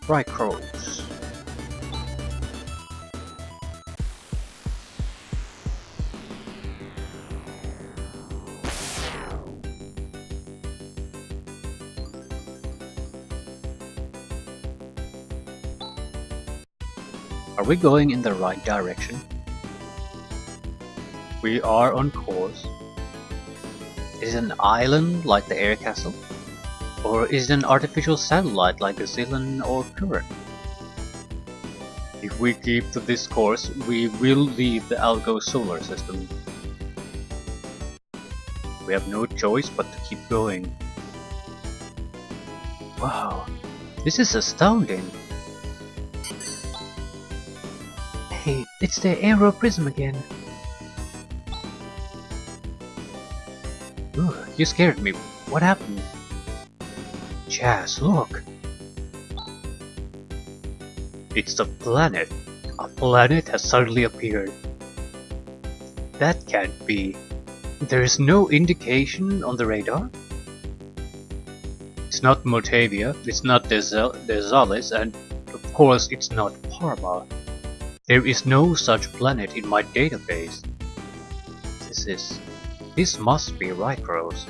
Rykros. Are we going in the right direction? We are on course. Is it an island like the air castle? Or is it an artificial satellite like the Zilan or Current? If we keep to this course, we will leave the Algo solar system. We have no choice but to keep going. Wow, this is astounding! Hey, it's the Aero Prism again. Ooh, you scared me. What happened? Chaz, look! It's the planet. A planet has suddenly appeared. That can't be. There is no indication on the radar? It's not Motavia, it's not Desalis, and of course it's not Parma. There is no such planet in my database. This must be Rykros.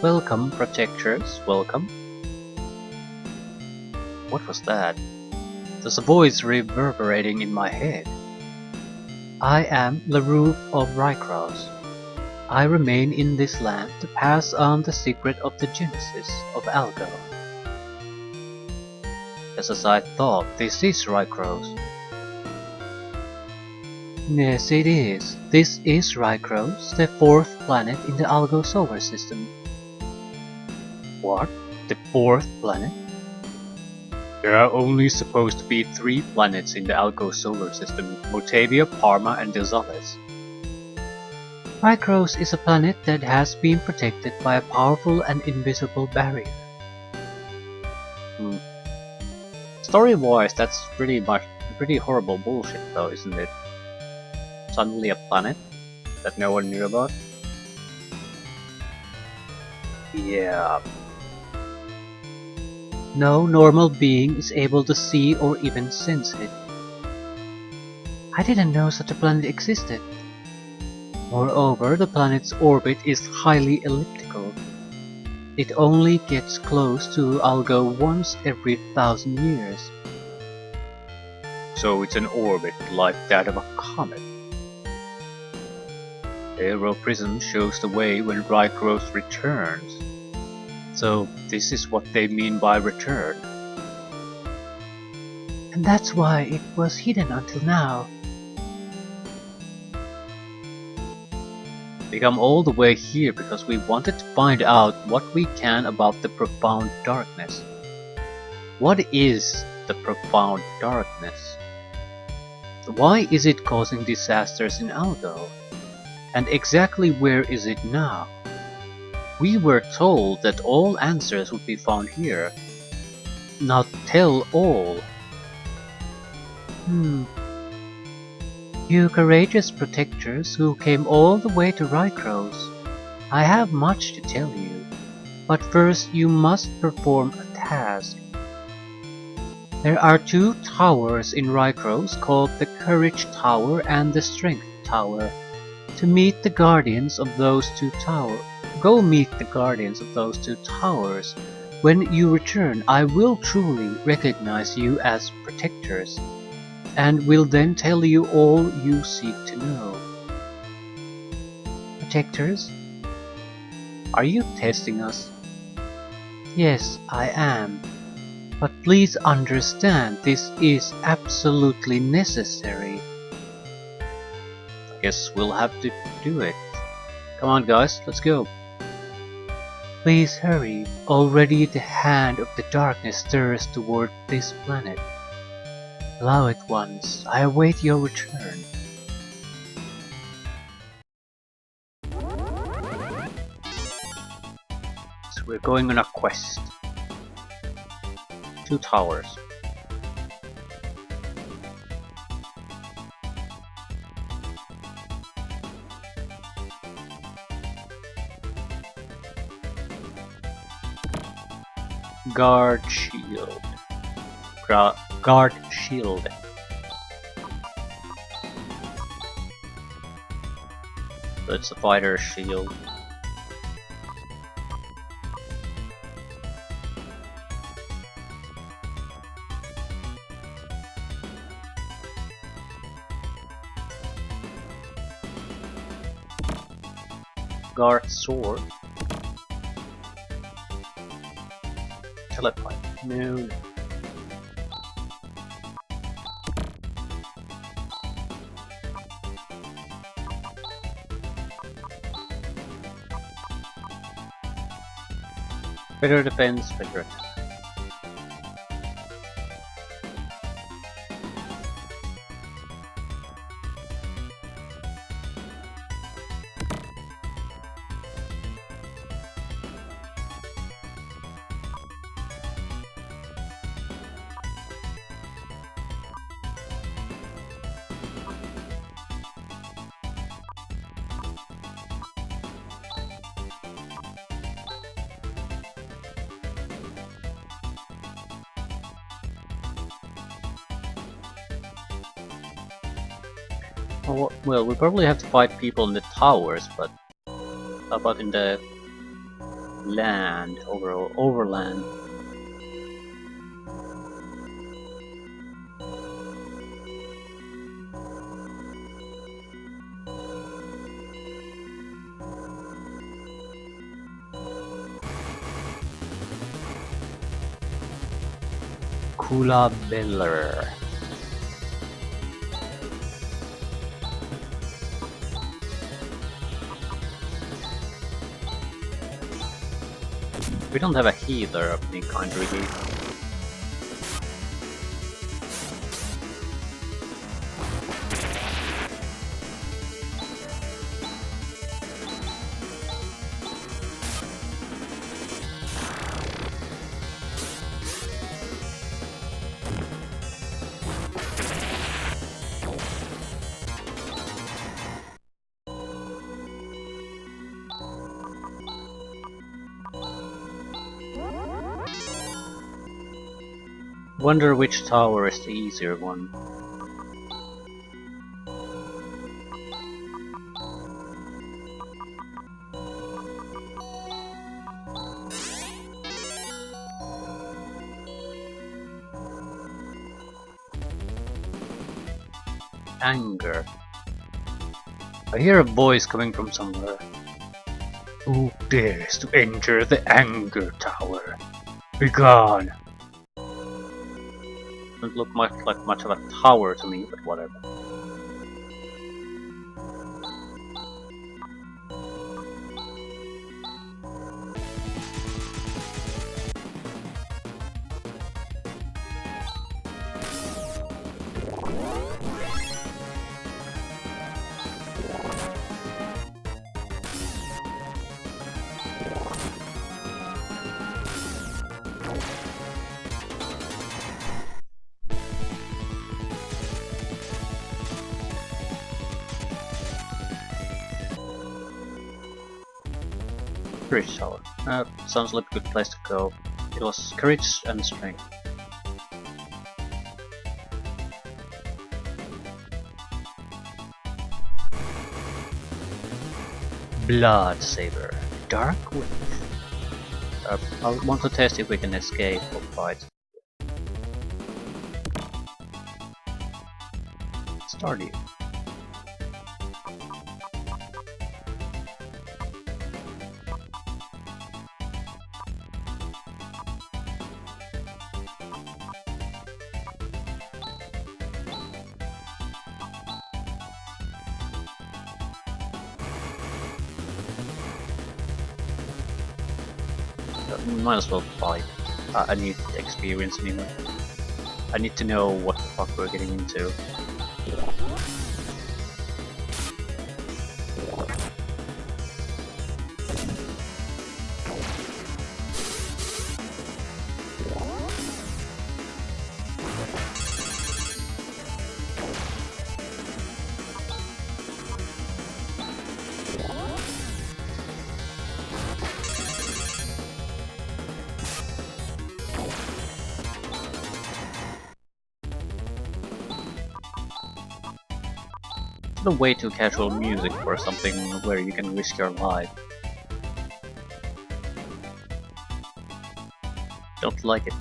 Welcome, protectors, welcome. What was that? There's a voice reverberating in my head. I am LaRue of Rykros. I remain in this land to pass on the secret of the genesis of Algo. Just as I thought, this is Rykros. Yes, it is. This is Rykros, the fourth planet in the Algo solar system. What? The fourth planet? There are only supposed to be 3 planets in the Algo solar system, Motavia, Parma, and Desalis. Rykros is a planet that has been protected by a powerful and invisible barrier. Story-wise, that's pretty horrible bullshit though, isn't it? Suddenly a planet that no one knew about? Yeah. No normal being is able to see or even sense it. I didn't know such a planet existed. Moreover, the planet's orbit is highly elliptical. It only gets close to Algo once every 1,000 years. So it's an orbit like that of a comet. The Aero Prism shows the way when Rykros returns. So this is what they mean by return. And that's why it was hidden until now. We come all the way here because we wanted to find out what we can about the profound darkness. What is the profound darkness? Why is it causing disasters in Algo? And exactly where is it now? We were told that all answers would be found here. Not tell all. You courageous protectors who came all the way to Rykros, I have much to tell you, but first you must perform a task. There are 2 towers in Rykros called the Courage Tower and the Strength Tower. To meet the guardians of those 2 towers, go meet the guardians of those 2 towers. When you return, I will truly recognize you as protectors, and will then tell you all you seek to know. Protectors? Are you testing us? Yes, I am. But please understand, this is absolutely necessary. I guess we'll have to do it. Come on guys, let's go. Please hurry. Already the hand of the darkness stirs toward this planet. Allow it once. I await your return. We're going on a quest. 2 towers. Guard shield. Guard shield. So it's a fighter shield. Guard sword. Teleport. No. Better defense, better attack. Well, we probably have to fight people in the towers, but how about in the land, overland? Kula Beller. We don't have a healer of any kind really. Wonder which tower is the easier one. Anger. I hear a voice coming from somewhere. Who dares to enter the Anger Tower? Begone! Doesn't look like much of a tower to me, but whatever. Courage Tower. Sounds like a good place to go. It was courage and strength. Blood Saber. Dark Witch. I want to test if we can escape or fight. Stardew. Might as well fight. I need experience anyway. I need to know what the fuck we're getting into. The way too casual music for something where you can risk your life. Don't like it.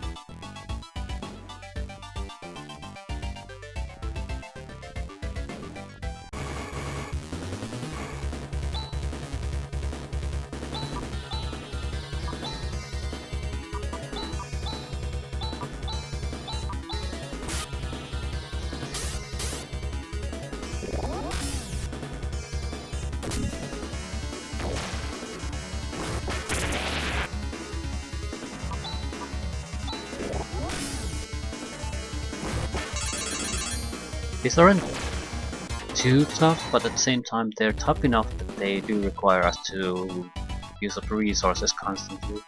These aren't too tough, but at the same time they're tough enough that they do require us to use up resources constantly.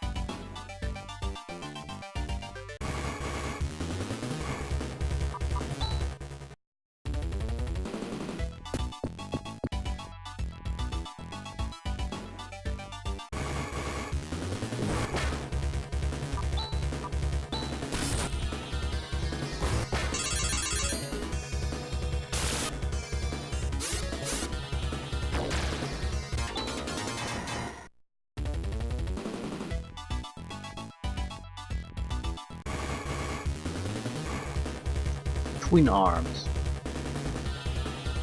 Twin arms.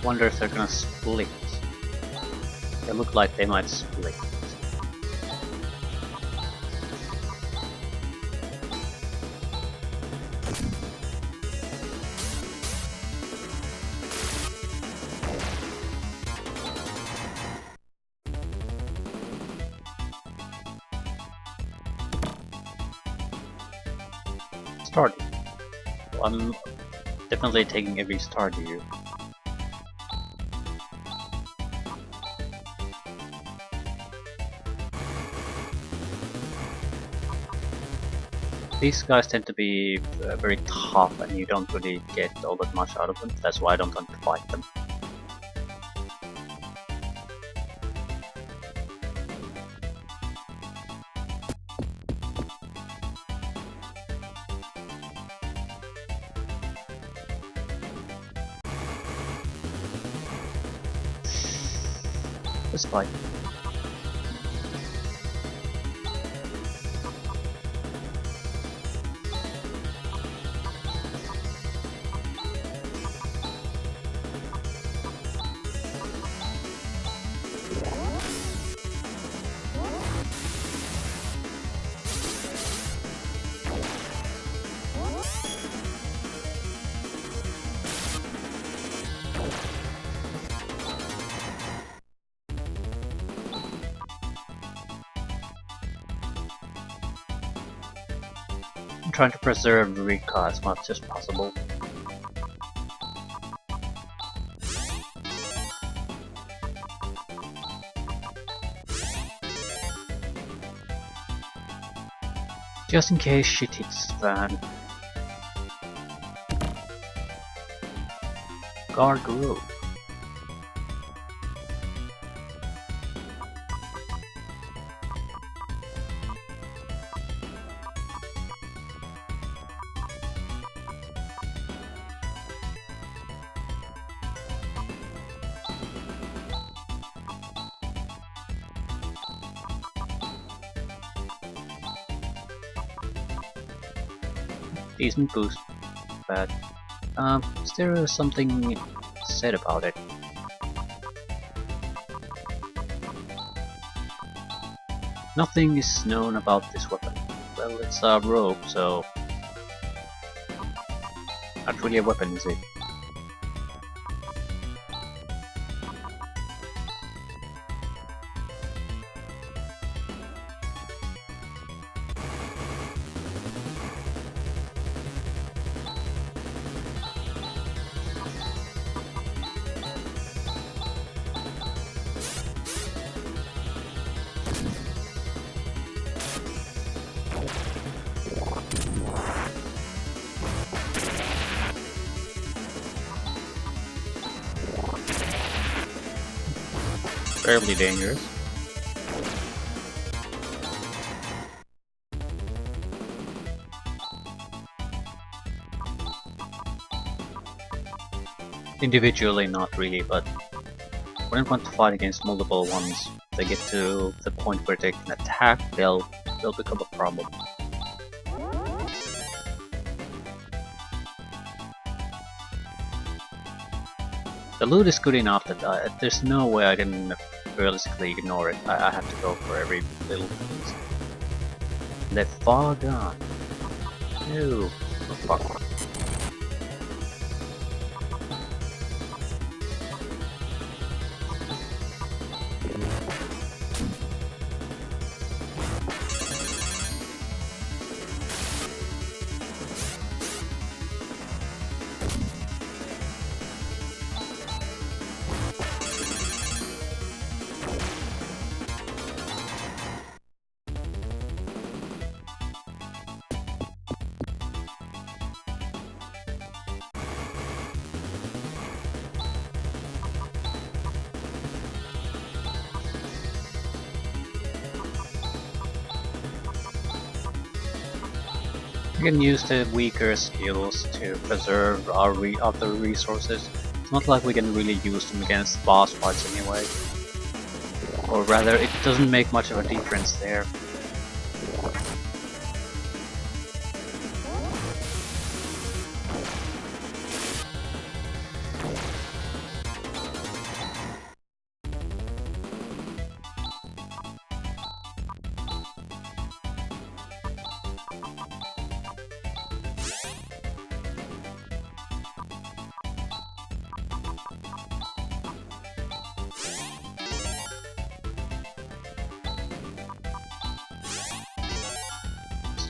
Wonder if they're gonna split. They look like they might split. Stardew. Well, I'm definitely taking every Stardew. These guys tend to be very tough and you don't really get all that much out of them. That's why I don't want to fight them. Let's fight. I'm trying to preserve Rykros as much as possible. Just in case shit hits the fan. Guard road. Decent boost, but is there something said about it? Nothing is known about this weapon. Well, it's a rope, so not really a weapon, is it? Terribly dangerous. Individually, not really, but wouldn't want to fight against multiple ones. If they get to the point where they can attack, they'll become a problem. The loot is good enough that there's no way I can realistically ignore it. I have to go for every little piece. They're far gone. Ew. Oh, fuck. We can use the weaker skills to preserve our other resources. It's not like we can really use them against boss fights anyway. Or rather, it doesn't make much of a difference there.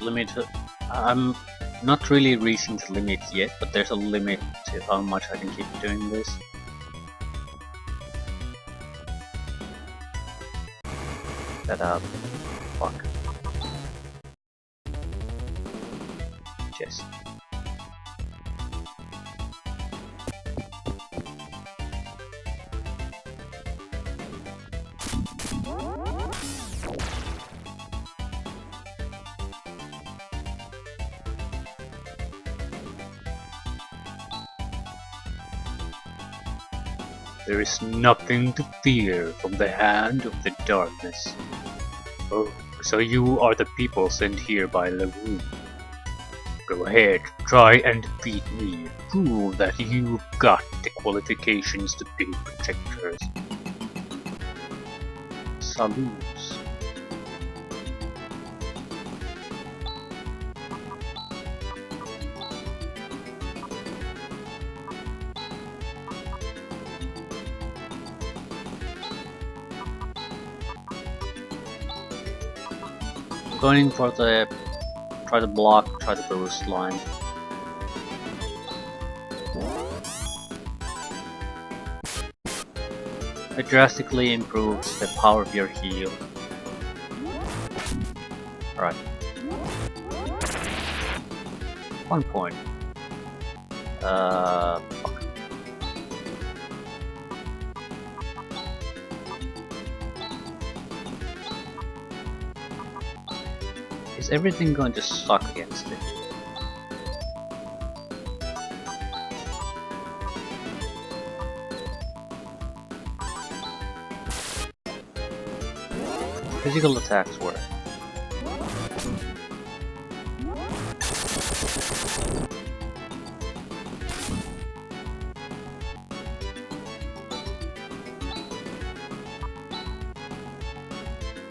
Limit. I'm not really reaching the limit yet, but there's a limit to how much I can keep doing this. That fuck. Chest. There is nothing to fear from the hand of the darkness. Oh, so you are the people sent here by Lagoon. Go ahead, try and defeat me. Prove that you've got the qualifications to be protectors. Salutes. Going for the try to block, try to boost line. It drastically improves the power of your heal. Alright. 1 point. Fuck. Is everything going to suck against it? Physical attacks work.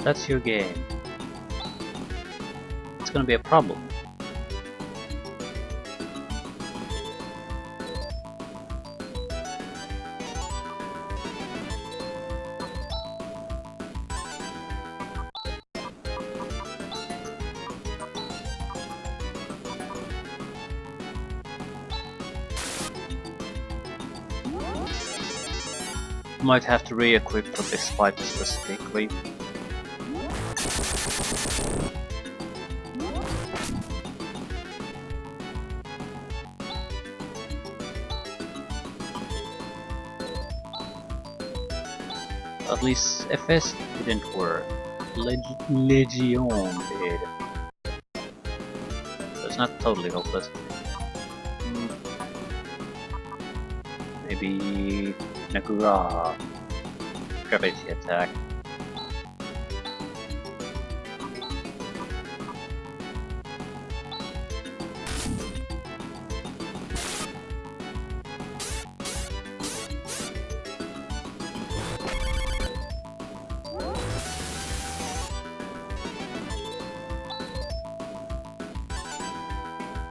That's your game. It's gonna be a problem. Might have to re-equip for this fight specifically. At least FS didn't work. Legion did. So it's not totally hopeless. Maybe Nagura. gravity attack.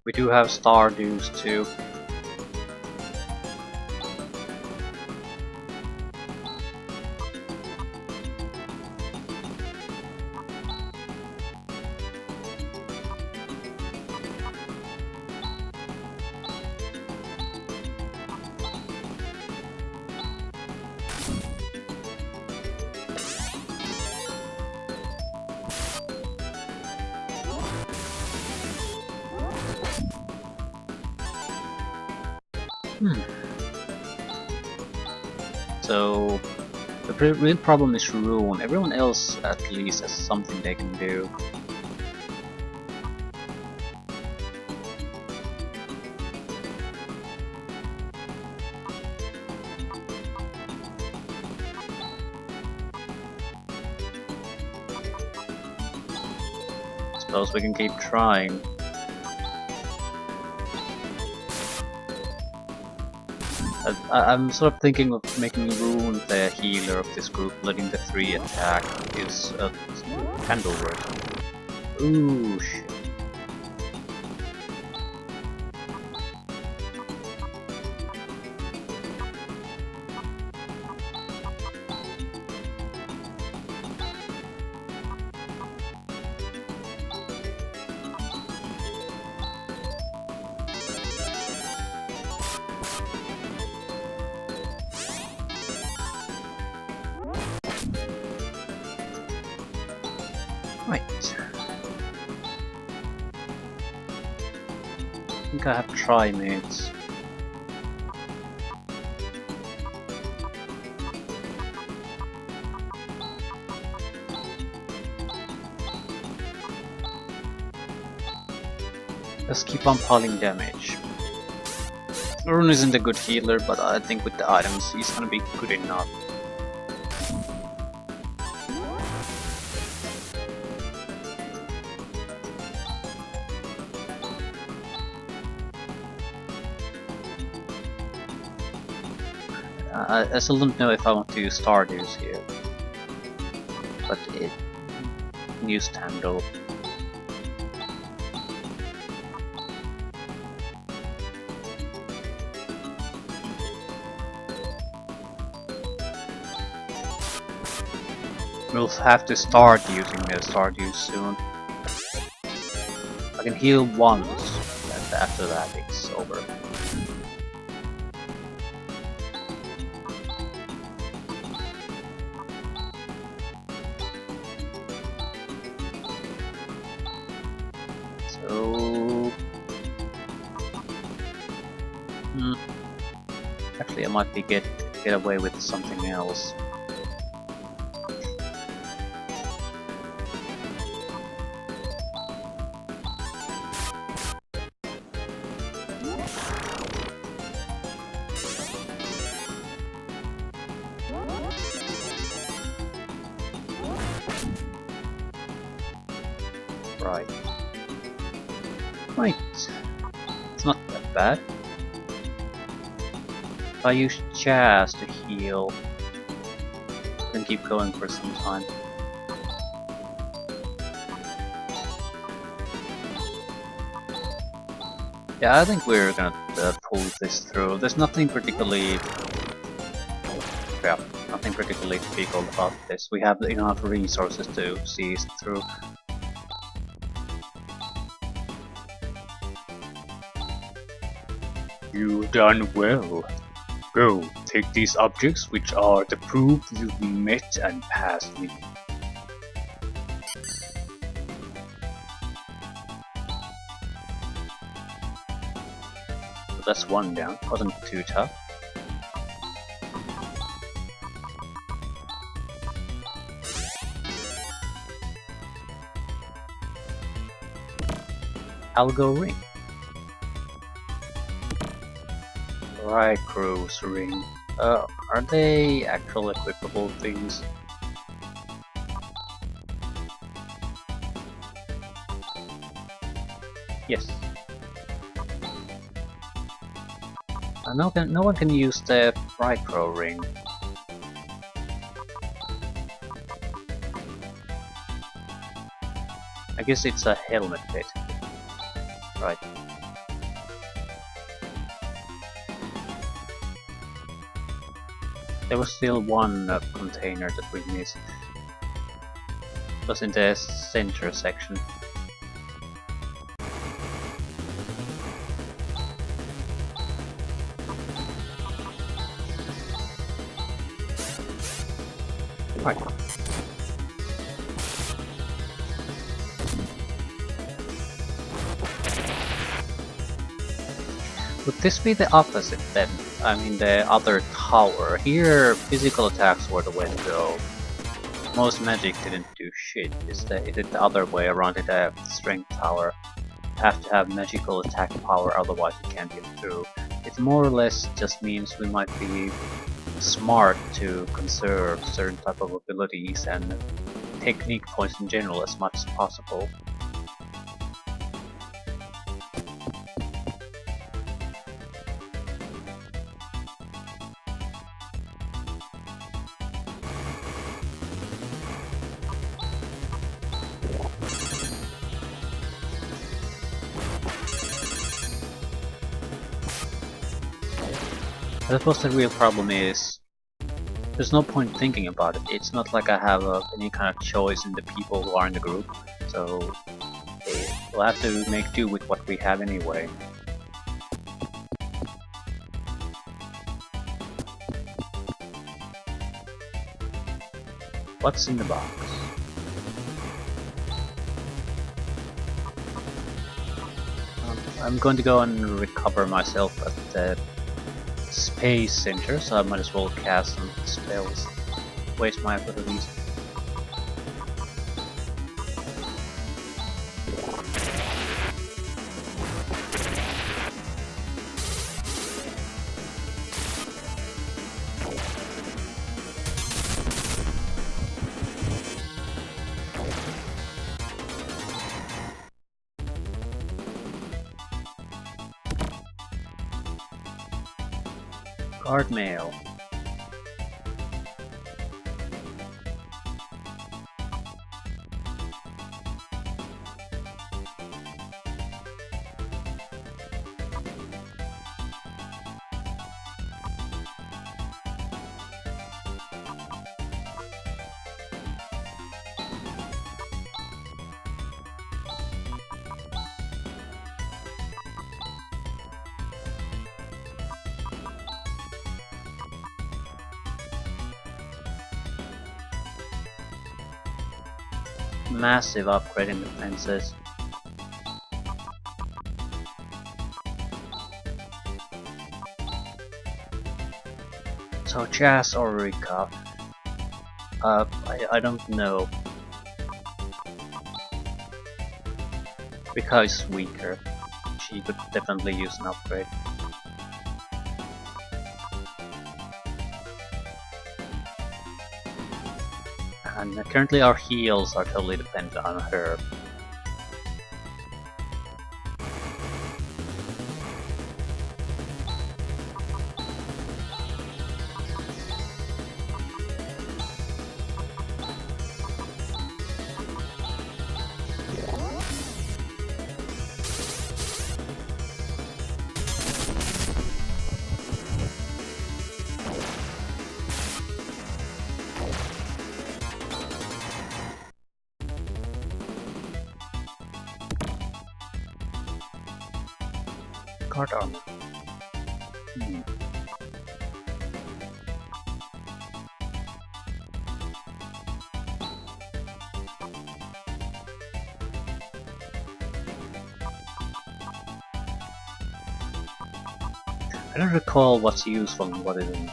We do have Stardews too. So the real problem is Rune. Everyone else at least has something they can do. Suppose we can keep trying. I'm sort of thinking of making Rune the healer of this group, letting the 3 attack is handle work. Ooh, shit. Right. I think I have tri-mates. Let's keep on piling damage. Rune isn't a good healer, but I think with the items he's gonna be good enough. I still don't know if I want to use Stardews here, but it used handle. We'll have to start using the Stardews soon. I can heal once, and after that it's over. So... Actually I might be get away with something else. Right. Right. It's not that bad. If I use Chaz to heal, I can keep going for some time. Yeah, I think we're gonna pull this through. There's nothing particularly... Yeah, nothing particularly difficult about this. We have enough resources to see it through. You've done well. Go, take these objects which are the proof you've met and passed me. That's one down, wasn't too tough. Algo ring. Rykros ring. Are they actual equipable things? Yes. No one can use the Rykro ring. I guess it's a helmet basically. Right. There was still one container that we missed. It was in the center section. Right. Would this be the opposite then? I mean the other tower. Here physical attacks were the way to go. Most magic didn't do shit. Is it the other way around in the strength tower? You have to have magical attack power, otherwise you can't get through. It more or less just means we might be smart to conserve certain type of abilities and technique points in general as much as possible. I suppose the real problem is there's no point thinking about it. It's not like I have any kind of choice in the people who are in the group, so we'll have to make do with what we have anyway. What's in the box? I'm going to go and recover myself at the Space Center, so I might as well cast some spells. Waste my abilities. Guard mail. Massive upgrade in defenses. So Jazz or Rika? I don't know. Rika is weaker. She could definitely use an upgrade. And currently our heals are totally dependent on her. Guard armor. I don't recall what's useful and what isn't.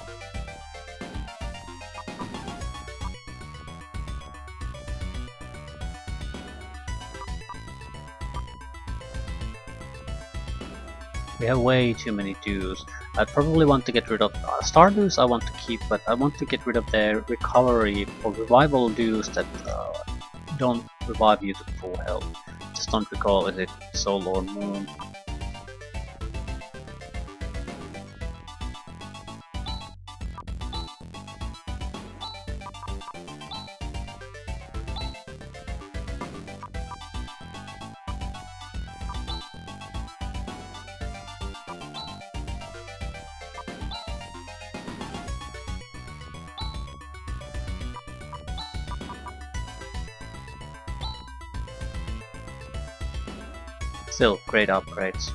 We have way too many dues. I probably want to get rid of Stardust. I want to keep, but I want to get rid of the recovery or revival dues that don't revive you to full health. Just don't recall is it Soul or Moon. Still, great upgrades.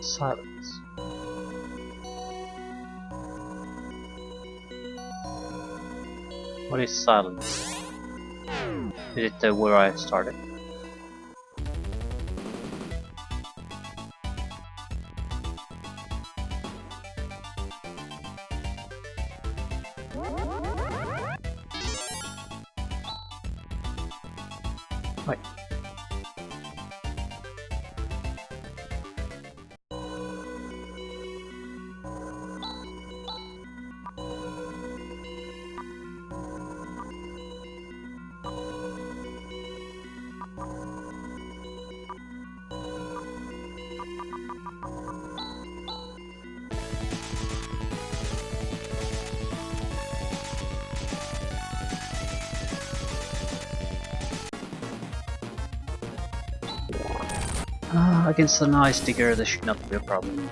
Silence. What is silence? Is it where I started? Wait. Against an ice digger, this should not be a problem.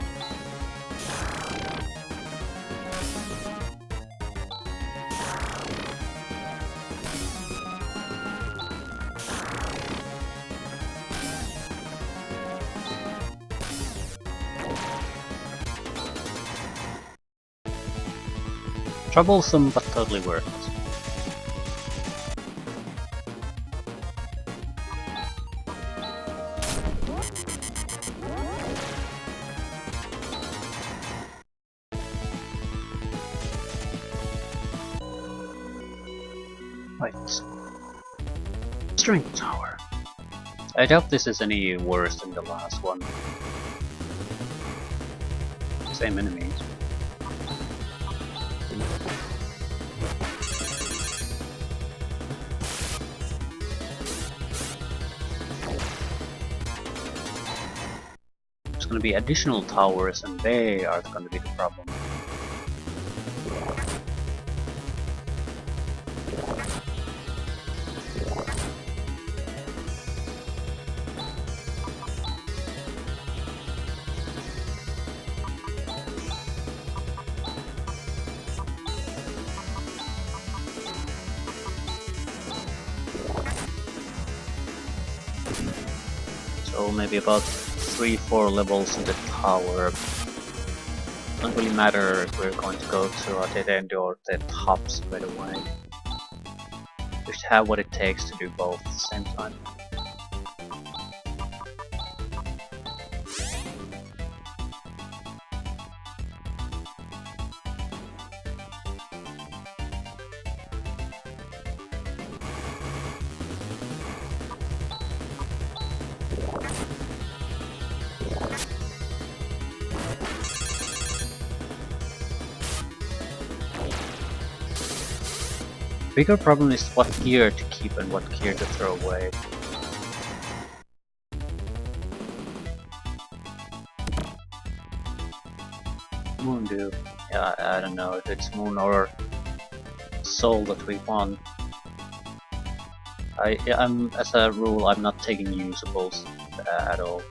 Troublesome, but totally worth it. Right. Strength Tower. I doubt this is any worse than the last one. Same enemies. There's gonna be additional towers and they are gonna be the problem. So maybe about 3-4 levels in the tower. Don't really matter if we're going to go to a dead end or the top straight away. We should have what it takes to do both at the same time. bigger problem is what gear to keep and what gear to throw away. Moon do. Yeah, I don't know if it's Moon or Soul that we want. I'm as a rule, I'm not taking usables at all.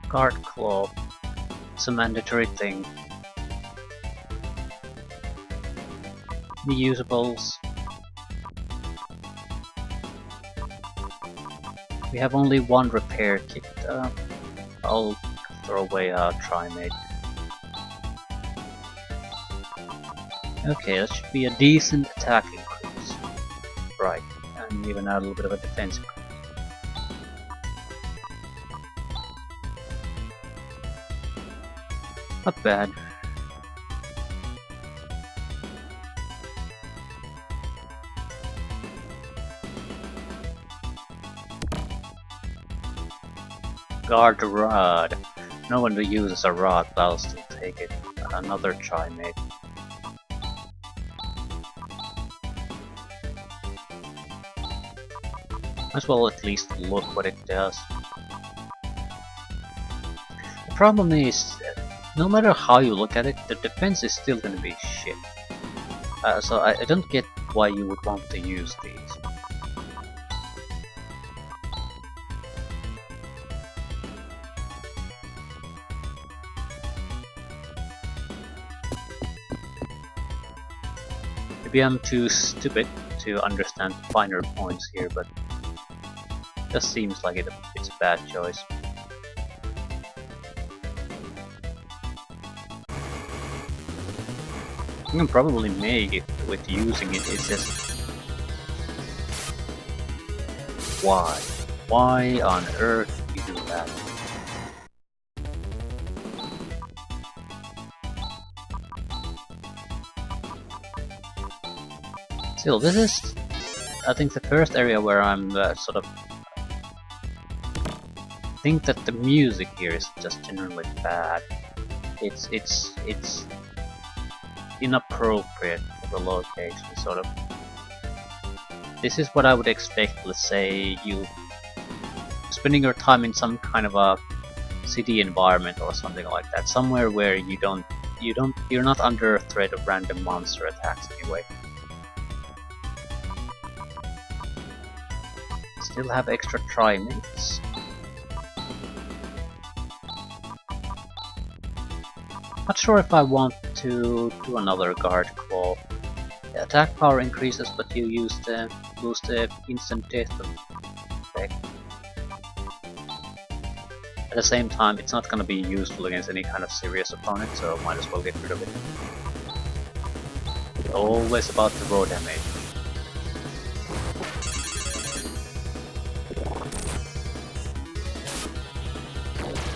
Guard Claw. It's a mandatory thing. The usables. We have only one repair kit. I'll throw away our Trimate. Okay, that should be a decent attack increase. Right, and even add a little bit of a defense increase. Not bad. Guard Rod. No one who uses a rod, but I'll still take it. Another Trimate. Might as well at least look what it does. The problem is, no matter how you look at it, the defense is still gonna be shit. So I don't get why you would want to use these. Maybe I'm too stupid to understand finer points here, but it just seems like it's a bad choice. You can probably make it with using it, it's just... Why? Why on earth do you do that? Still, this is, I think, the first area where I'm sort of... think that the music here is just generally bad. It's inappropriate for the location, sort of. This is what I would expect, let's say you spending your time in some kind of a city environment or something like that, somewhere where you're not under threat of random monster attacks anyway. Still have extra Trimates. Not sure if I want to do another Guard Claw. The attack power increases, but you lose the instant death effect. At the same time, it's not gonna be useful against any kind of serious opponent, so might as well get rid of it. It's always about the raw damage.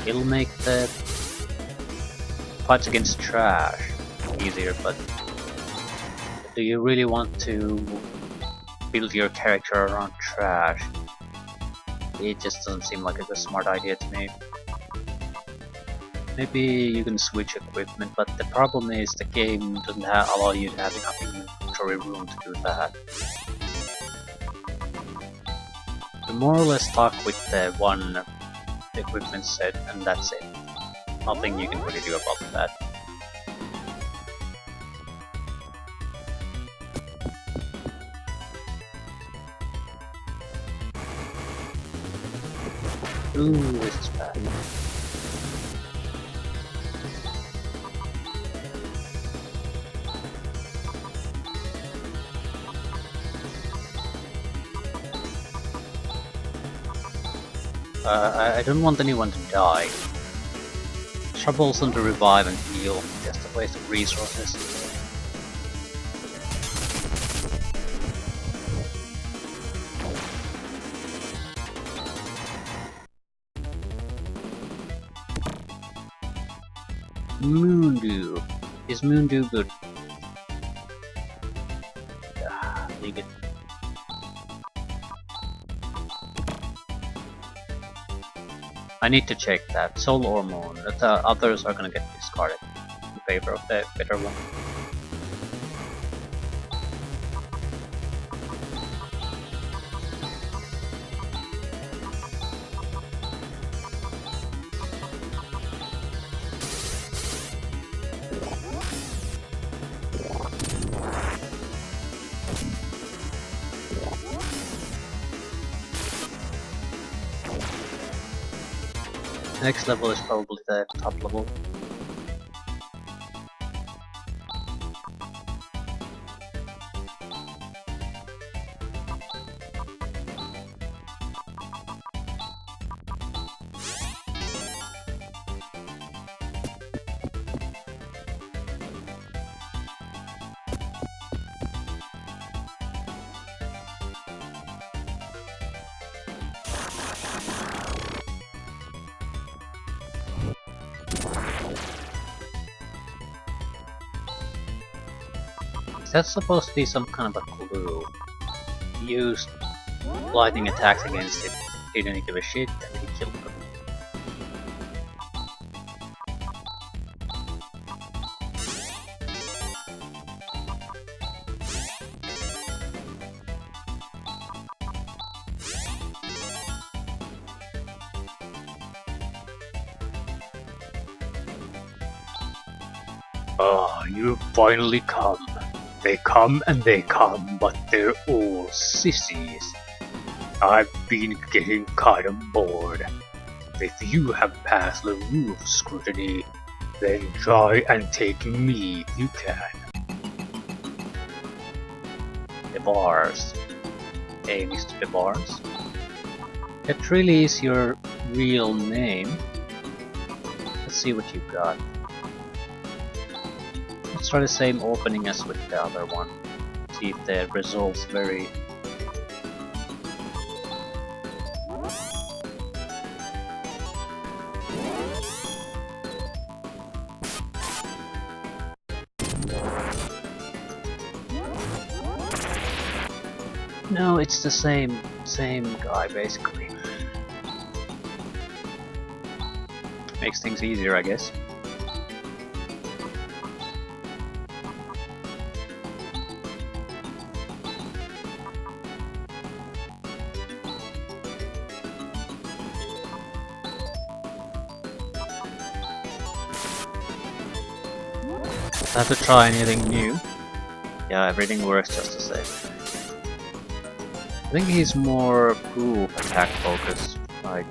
It'll make the fights against trash easier, but do you really want to build your character around trash? It just doesn't seem like it's a smart idea to me. Maybe you can switch equipment, but the problem is the game doesn't allow you to have enough inventory room to do that. You're more or less stuck with the one equipment set, and that's it. Nothing you can really do about that. Ooh, this is bad. I don't want anyone to die. troublesome to revive and heal, just a waste of resources. Moondew. Is Moondew good? Leave it. I need to check that. Soul or Moon. The others are gonna get discarded in favor of the better one. Next level is probably the top level. That's supposed to be some kind of a clue. He used lightning attacks against it, didn't give a shit, and he killed them. Ah, you've finally come. They come and they come, but they're all sissies. I've been getting kinda bored. If you have passed the roof scrutiny, then try and take me if you can. The bars. Hey, Mr. Bars. That really is your real name. Let's see what you've got. Let's try the same opening as with the other one. See if the results vary. No, it's the same guy basically. Makes things easier, I guess. I have to try anything new. Yeah, everything works just the same. I think he's more group attack focused. Like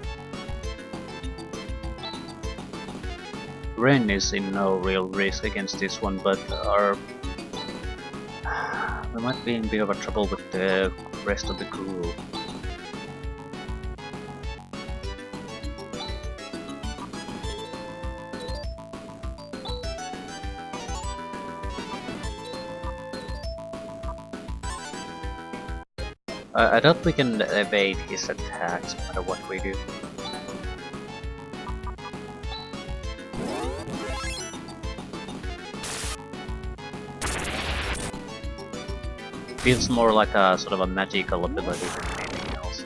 Ren is in no real risk against this one, but we might be in a bit of a trouble with the rest of the group. I doubt we can evade his attacks no matter what we do. Feels more like a sort of a magical ability than anything else.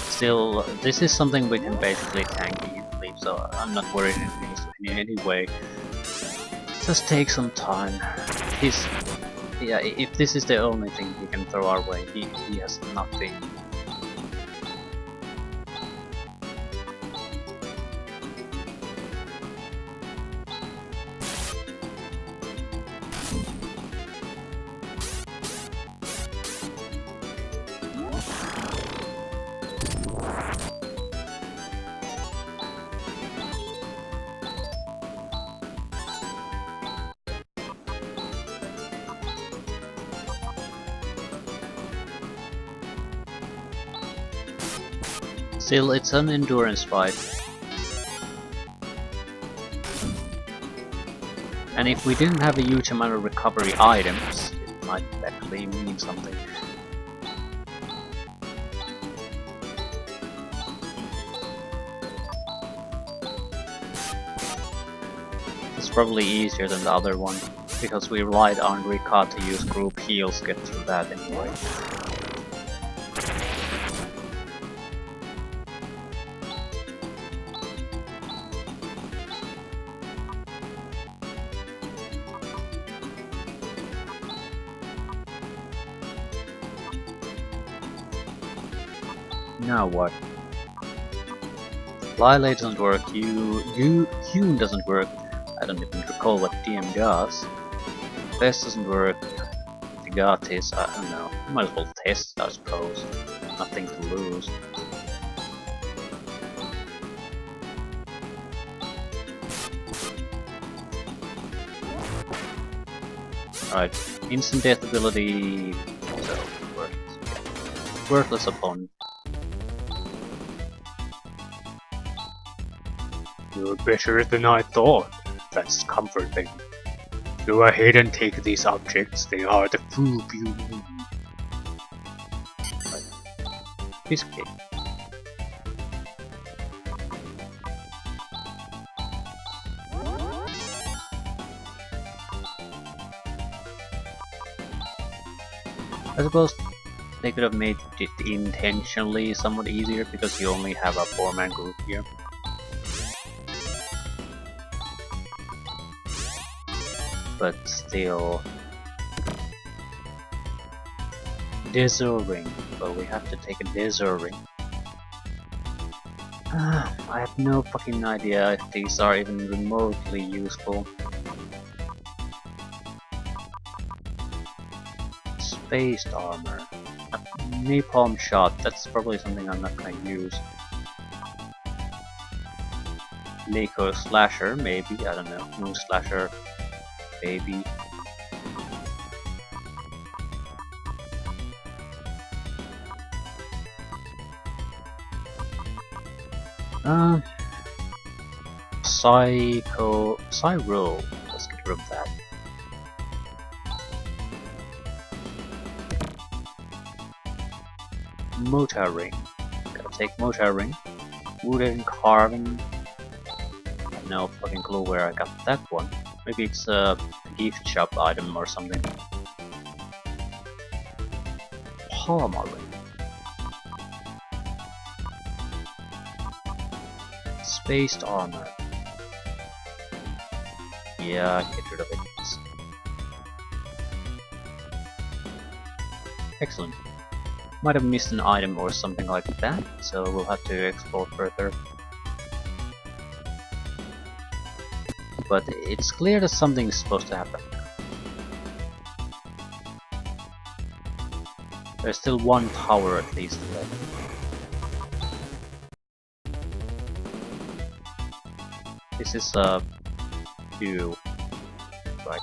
Still, this is something we can basically tank easily, so I'm not worried in any way. Just take some time. Yeah, if this is the only thing he can throw our way, he has nothing. Still, it's an endurance fight. And if we didn't have a huge amount of recovery items, it might actually mean something. It's probably easier than the other one, because we relied on Rykros to use group heals to get through that anyway. Now what? Lyle doesn't work, Hune doesn't work, I don't even recall what DM does. Best doesn't work, Tigatis, I don't know, might as well test I suppose, nothing to lose. Alright, instant death ability, so worthless, yeah. Worthless opponent. You're better than I thought. That's comforting. Go ahead and take these objects. They are the food you need. Piece of cake. I suppose they could have made it intentionally somewhat easier because you only have a 4-man group here. But still, deserving. Well, we have to take a deserving. I have no fucking idea if these are even remotely useful. Spaced armor. A napalm shot, that's probably something I'm not gonna use. Mako slasher, maybe, I don't know. Moon slasher. Baby. Psyro. Let's get rid of that. Motor ring. Gotta take motor ring. Wooden carving. No fucking clue where I got that one. Maybe it's a gift shop item or something. Palma ring. Spaced armor. Yeah, get rid of it. Excellent. Might have missed an item or something like that, so we'll have to explore further. But it's clear that something is supposed to happen. There's still one tower at least left. This is a view. Right.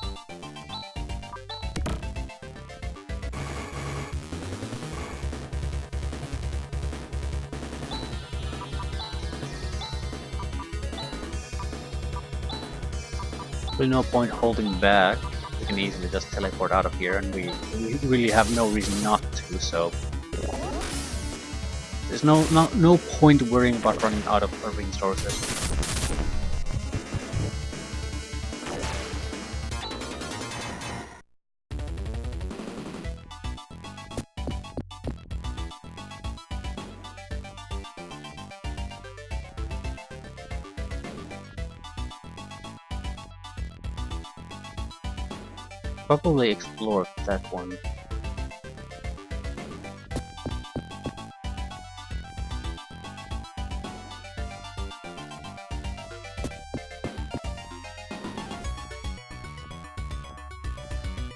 There's no point holding back. We can easily just teleport out of here, and we really have no reason not to. So there's no point worrying about running out of resources. Probably explore that one.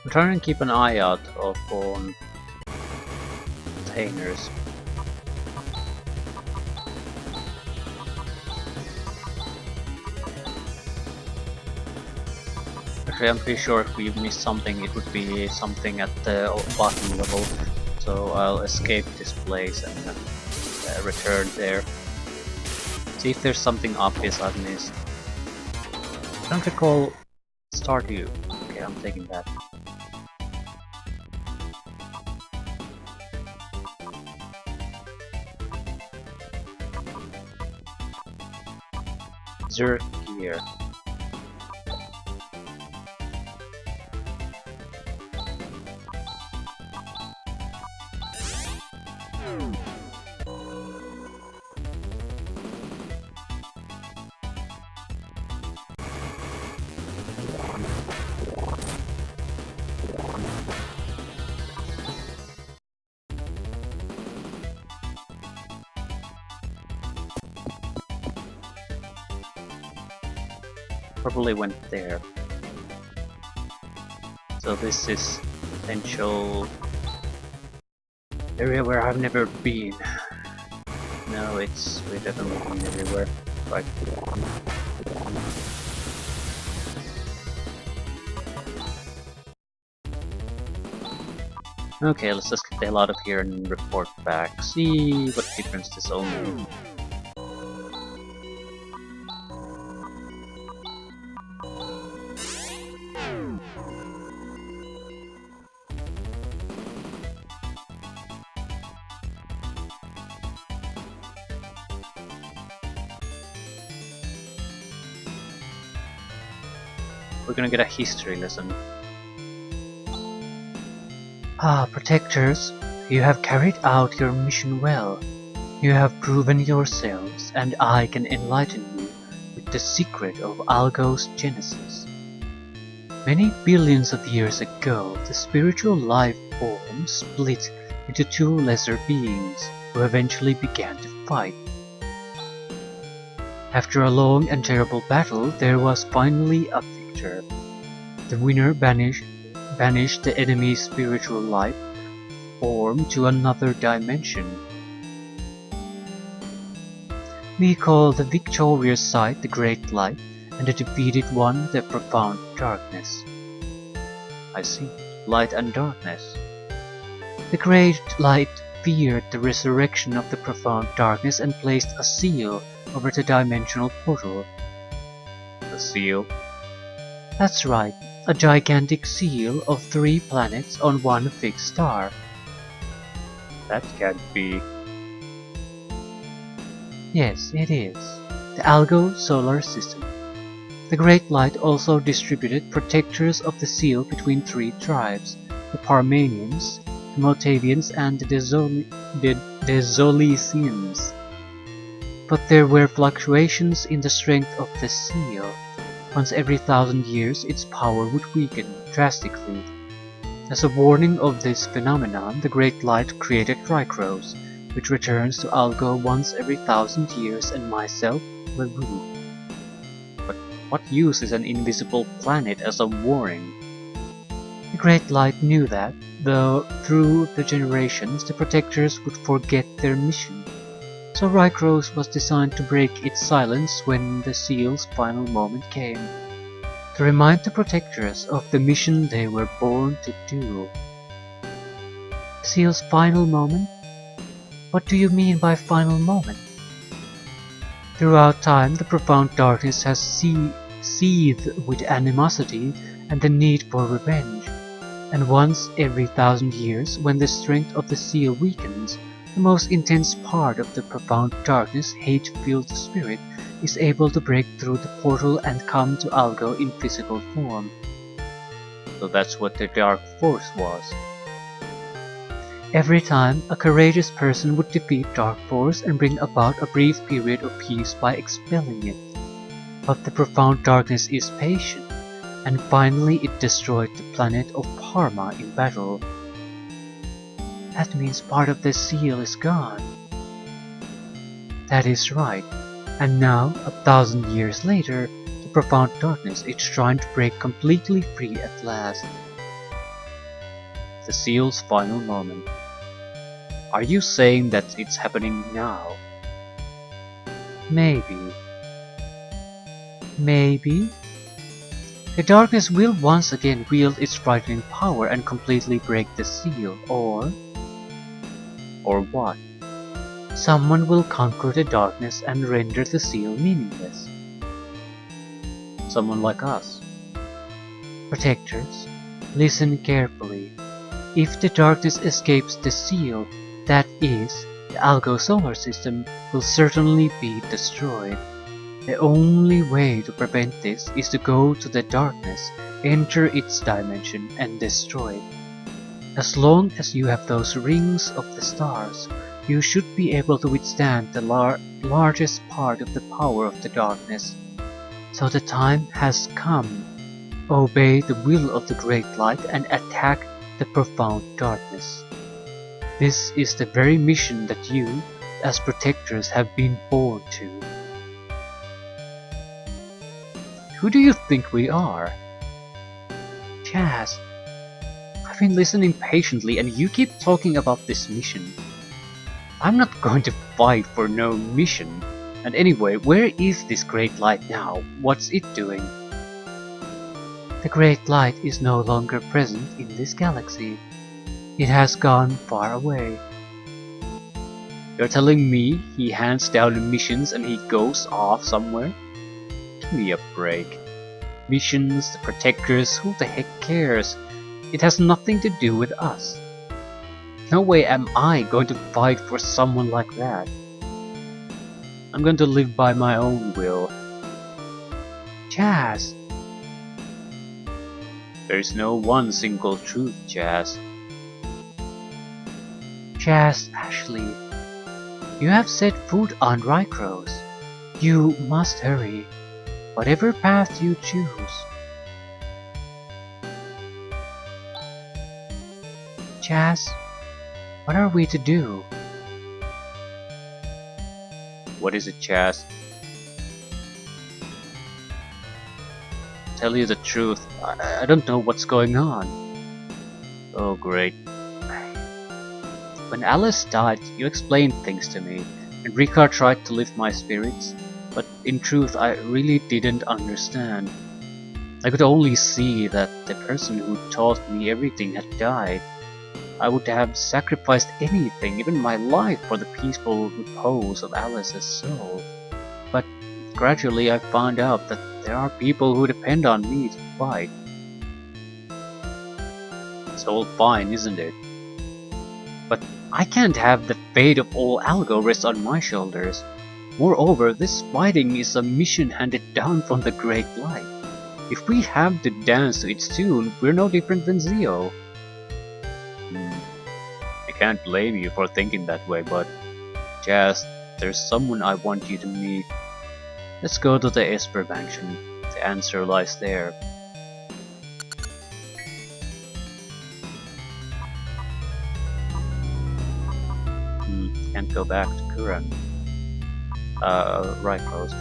I'm trying to keep an eye out on containers. Actually, I'm pretty sure if we missed something, it would be something at the bottom level. So I'll escape this place and return there. See if there's something obvious I've missed. I don't recall Stardew. Okay, I'm taking that. Zerk gear. Probably went there. So this is potential area where I've never been. No, we're definitely been everywhere. Right. Okay, let's just get the hell out of here and report back. See what difference this all makes. We're gonna get a history lesson. Protectors, you have carried out your mission well. You have proven yourselves, and I can enlighten you with the secret of Algo's genesis. Many billions of years ago, the spiritual life form split into two lesser beings, who eventually began to fight. After a long and terrible battle, there was finally a victor. The winner banished the enemy's spiritual life form to another dimension. We call the victorious side the Great Light, and the defeated one the Profound Darkness. I see. Light and darkness. The Great Light feared the resurrection of the Profound Darkness and placed a seal over the dimensional portal. The seal? That's right, a gigantic seal of 3 planets on one fixed star. That can't be... Yes, it is. The Algo solar system. The Great Light also distributed protectors of the seal between 3 tribes, the Parmenians, the Motavians, and the Zolicians. But there were fluctuations in the strength of the seal. Once every 1,000 years, its power would weaken drastically. As a warning of this phenomenon, the Great Light created Rykros, which returns to Algo once every 1,000 years, and myself, Laru. But what use is an invisible planet as a warning? The Great Light knew that, though through the generations the protectors would forget their mission. So Rykros was designed to break its silence when the seal's final moment came, to remind the protectors of the mission they were born to do. The seal's final moment? What do you mean by final moment? Throughout time, the Profound Darkness has seethed with animosity and the need for revenge, and once every 1,000 years, when the strength of the seal weakens, the most intense part of the Profound Darkness, hate-filled spirit, is able to break through the portal and come to Algo in physical form. So that's what the Dark Force was. Every time, a courageous person would defeat Dark Force and bring about a brief period of peace by expelling it. But the Profound Darkness is patient, and finally it destroyed the planet of Parma in battle. That means part of the seal is gone. That is right, and now, 1,000 years later, the Profound Darkness is trying to break completely free at last. The seal's final moment. Are you saying that it's happening now? Maybe. Maybe? The darkness will once again wield its frightening power and completely break the seal, or what? someone will conquer the darkness and render the seal meaningless. Someone like us. Protectors, listen carefully. If the darkness escapes the seal, that is, the Algo solar system will certainly be destroyed. The only way to prevent this is to go to the darkness, enter its dimension, and destroy it. As long as you have those rings of the stars, you should be able to withstand the largest part of the power of the darkness. So the time has come. Obey the will of the great light and attack the profound darkness. This is the very mission that you, as protectors, have been born to. Who do you think we are? Chaz, I've been listening patiently and you keep talking about this mission. I'm not going to fight for no mission. And anyway, where is this great light now? What's it doing? The great light is no longer present in this galaxy. It has gone far away. You're telling me he hands down missions and he goes off somewhere? Give me a break. Missions, the protectors, who the heck cares? It has nothing to do with us. No way am I going to fight for someone like that. I'm going to live by my own will. Chaz! There's no one single truth, Chaz. Chaz, Ashley, you have set foot on Rykros. You must hurry, whatever path you choose. Chaz, what are we to do? What is it, Chaz? Tell you the truth, I don't know what's going on. Oh great. When Alice died, you explained things to me, and Rykros tried to lift my spirits, but in truth I really didn't understand. I could only see that the person who taught me everything had died. I would have sacrificed anything, even my life, for the peaceful repose of Alice's soul. But gradually I found out that there are people who depend on me to fight. It's all fine, isn't it? But I can't have the fate of all Algo rest on my shoulders. Moreover, this fighting is a mission handed down from the Great Light. If we have to dance to its tune, we're no different than Zio. I can't blame you for thinking that way, but Chaz, there's someone I want you to meet. Let's go to the Esper Mansion. The answer lies there. Can't go back to Kuran. Rykros.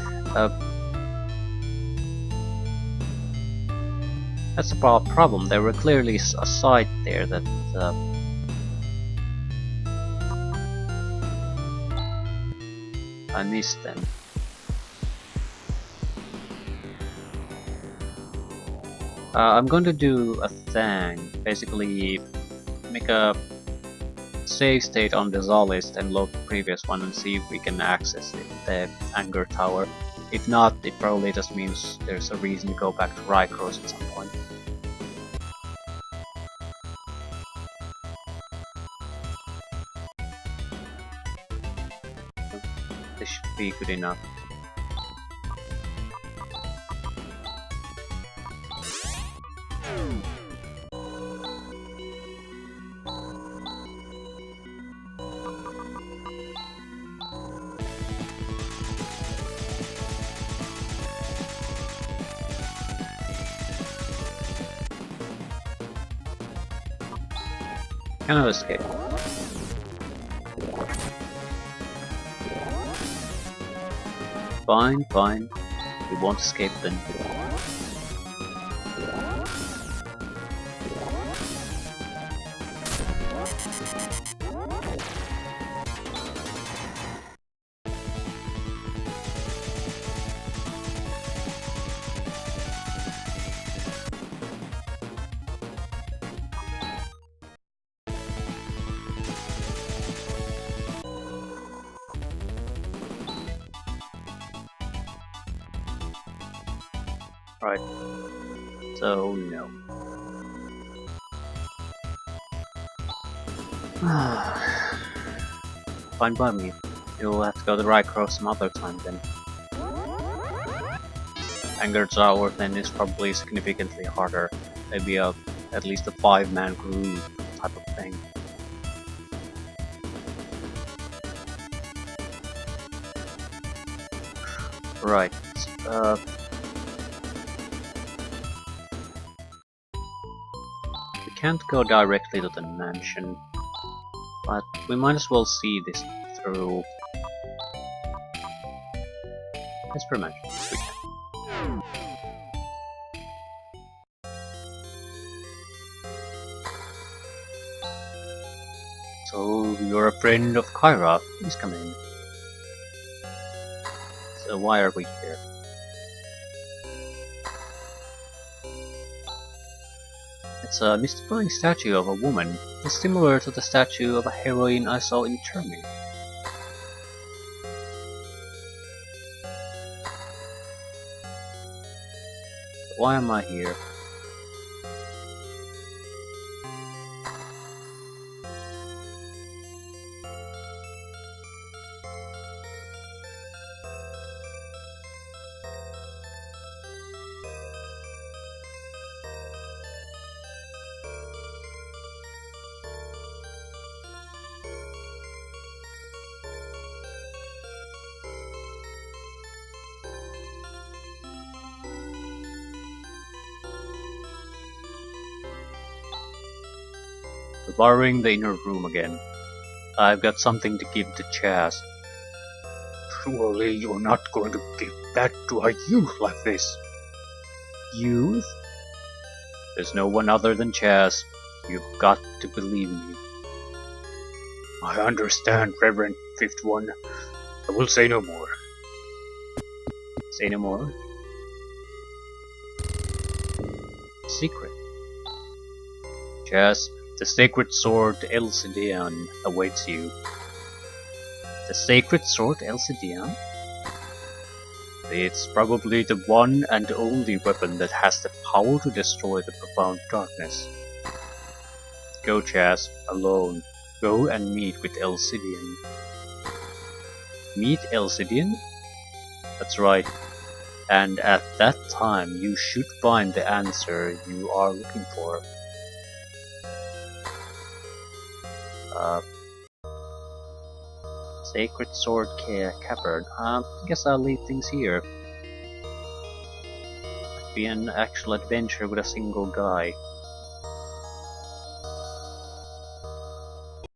That's the problem. There were clearly a site there that I missed them. I'm going to do a thing. Basically, make a save state on the Zolist and load the previous one and see if we can access it, the Anger Tower. If not, it probably just means there's a reason to go back to Rykros at some point. This should be good enough. Cannot escape. Fine, fine. We won't escape then. Right. So, no. Fine by me. You'll have to go to Rykros some other time then. Anger Tower then is probably significantly harder. Maybe at least a 5-man group type of thing. Right. We can't go directly to the mansion, but we might as well see this through. Experiment. So you're a friend of Kyra. Please come in. So why are we here? It's a mystifying statue of a woman. It's similar to the statue of a heroine I saw in Turkey. Why am I here? We're borrowing the inner room again. I've got something to give to Chaz. Surely you're not going to give that to a youth like this. Youth? There's no one other than Chaz. You've got to believe me. I understand, Reverend Fifth One. I will say no more. Say no more. Secret. Chaz, the sacred sword Elsidian awaits you. The sacred sword Elsidian? It's probably the one and only weapon that has the power to destroy the profound darkness. Go, Chaz, alone. Go and meet with Elsidian. Meet Elsidian? That's right. And at that time you should find the answer you are looking for. Sacred Sword Cavern. I guess I'll leave things here. Be an actual adventure with a single guy.